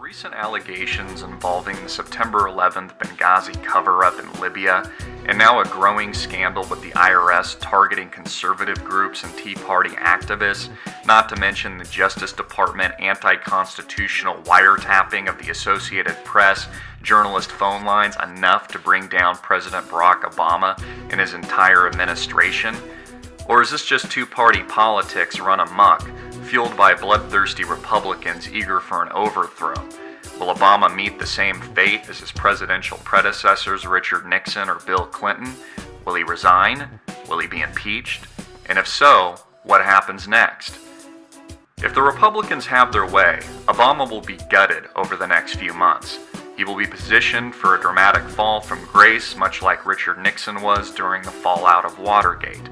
Recent allegations involving the September 11th Benghazi cover-up in Libya, and now a growing scandal with the IRS targeting conservative groups and Tea Party activists, not to mention the Justice Department anti-constitutional wiretapping of the Associated Press journalist phone lines enough to bring down President Barack Obama and his entire administration? Or is this just two-party politics run amok, fueled by bloodthirsty Republicans eager for an overthrow? Will Obama meet the same fate as his presidential predecessors Richard Nixon or Bill Clinton? Will he resign? Will he be impeached? And if so, what happens next? If the Republicans have their way, Obama will be gutted over the next few months. He will be positioned for a dramatic fall from grace, much like Richard Nixon was during the fallout of Watergate.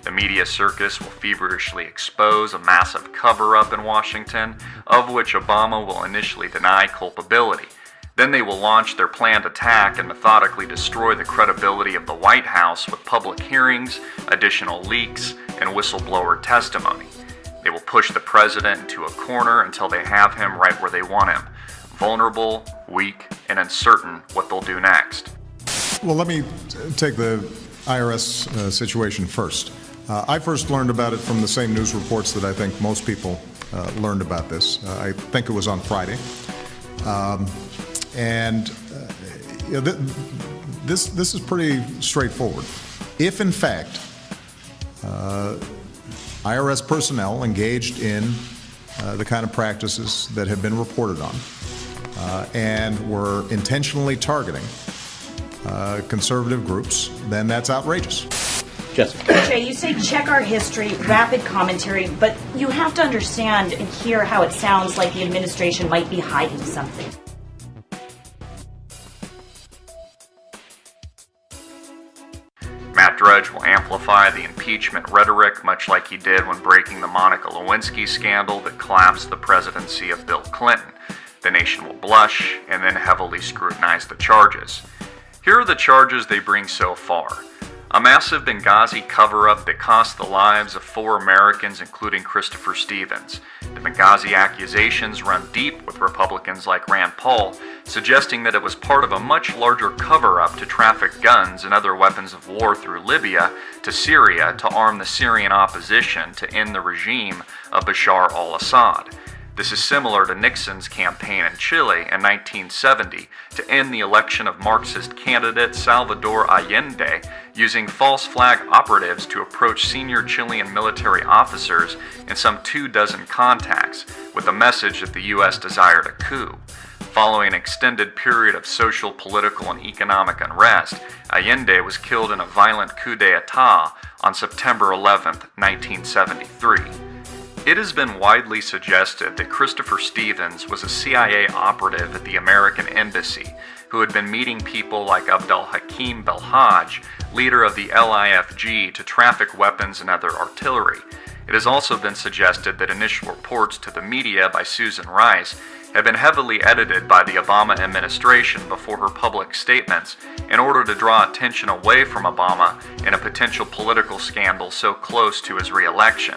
The media circus will feverishly expose a massive cover-up in Washington, of which Obama will initially deny culpability. Then they will launch their planned attack and methodically destroy the credibility of the White House with public hearings, additional leaks, and whistleblower testimony. They will push the president into a corner until they have him right where they want him, vulnerable, weak, and uncertain what they'll do next. Well, let me take the IRS situation first. I first learned about it from the same news reports that I think most people learned about this. I think it was on Friday. This is pretty straightforward. If, in fact, IRS personnel engaged in the kind of practices that have been reported on and were intentionally targeting conservative groups, then that's outrageous. Jessica. Jay, you say check our history, rapid commentary, but you have to understand and hear how it sounds like the administration might be hiding something. Matt Drudge will amplify the impeachment rhetoric much like he did when breaking the Monica Lewinsky scandal that collapsed the presidency of Bill Clinton. The nation will blush and then heavily scrutinize the charges. Here are the charges they bring so far. A massive Benghazi cover-up that cost the lives of 4 Americans, including Christopher Stevens. The Benghazi accusations run deep with Republicans like Rand Paul, suggesting that it was part of a much larger cover-up to traffic guns and other weapons of war through Libya to Syria to arm the Syrian opposition to end the regime of Bashar al-Assad. This is similar to Nixon's campaign in Chile in 1970 to end the election of Marxist candidate Salvador Allende, using false flag operatives to approach senior Chilean military officers in some 24 contacts with the message that the U.S. desired a coup. Following an extended period of social, political, and economic unrest, Allende was killed in a violent coup d'etat on September 11, 1973. It has been widely suggested that Christopher Stevens was a CIA operative at the American Embassy who had been meeting people like Abdel Hakim Belhaj, leader of the LIFG, to traffic weapons and other artillery. It has also been suggested that initial reports to the media by Susan Rice had been heavily edited by the Obama administration before her public statements in order to draw attention away from Obama and a potential political scandal so close to his re-election.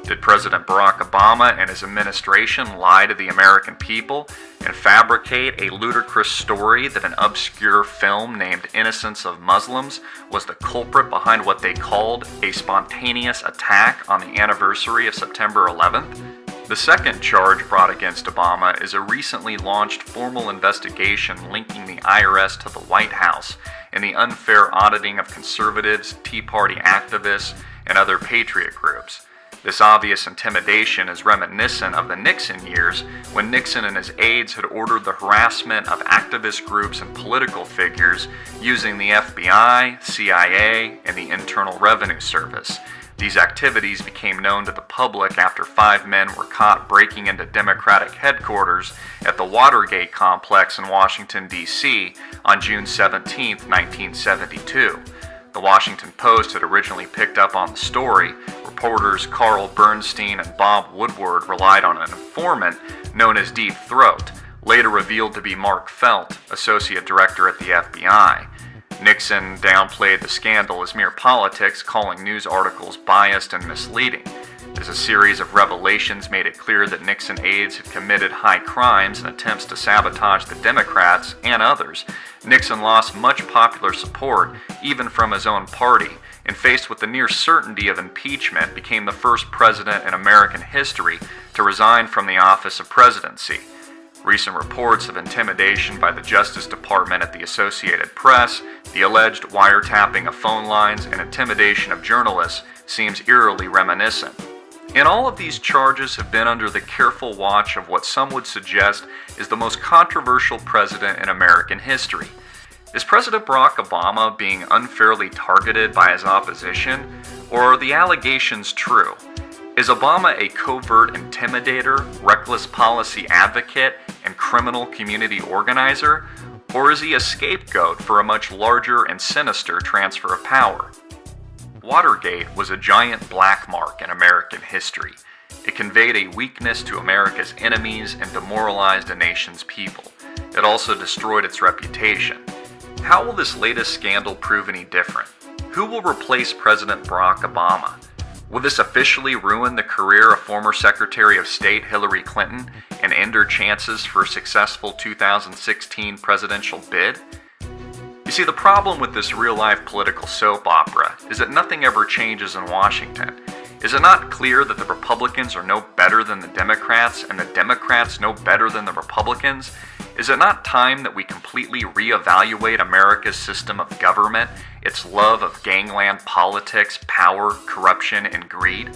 Did President Barack Obama and his administration lie to the American people and fabricate a ludicrous story that an obscure film named Innocence of Muslims was the culprit behind what they called a spontaneous attack on the anniversary of September 11th? The second charge brought against Obama is a recently launched formal investigation linking the IRS to the White House and the unfair auditing of conservatives, Tea Party activists, and other patriot groups. This obvious intimidation is reminiscent of the Nixon years, when Nixon and his aides had ordered the harassment of activist groups and political figures using the FBI, CIA, and the Internal Revenue Service. These activities became known to the public after 5 men were caught breaking into Democratic headquarters at the Watergate complex in Washington, D.C. on June 17, 1972. The Washington Post had originally picked up on the story. Reporters Carl Bernstein and Bob Woodward relied on an informant known as Deep Throat, later revealed to be Mark Felt, Associate Director at the FBI. Nixon downplayed the scandal as mere politics, calling news articles biased and misleading. as a series of revelations made it clear that Nixon aides had committed high crimes and attempts to sabotage the Democrats and others, Nixon lost much popular support, even from his own party, and faced with the near certainty of impeachment, became the first president in American history to resign from the office of presidency. Recent reports of intimidation by the Justice Department at the Associated Press, the alleged wiretapping of phone lines, and intimidation of journalists seems eerily reminiscent. And all of these charges have been under the careful watch of what some would suggest is the most controversial president in American history. Is President Barack Obama being unfairly targeted by his opposition, or are the allegations true? Is Obama a covert intimidator, reckless policy advocate, and criminal community organizer? Or is he a scapegoat for a much larger and sinister transfer of power? Watergate was a giant black mark in American history. It conveyed a weakness to America's enemies and demoralized a nation's people. It also destroyed its reputation. How will this latest scandal prove any different? Who will replace President Barack Obama? Will this officially ruin the career of former Secretary of State Hillary Clinton and end her chances for a successful 2016 presidential bid? You see, the problem with this real-life political soap opera is that nothing ever changes in Washington. Is it not clear that the Republicans are no better than the Democrats and the Democrats no better than the Republicans? Is it not time that we completely reevaluate America's system of government, its love of gangland politics, power, corruption, and greed?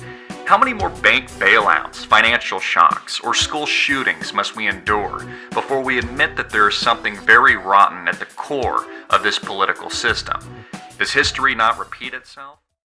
How many more bank bailouts, financial shocks, or school shootings must we endure before we admit that there is something very rotten at the core of this political system? Does history not repeat itself?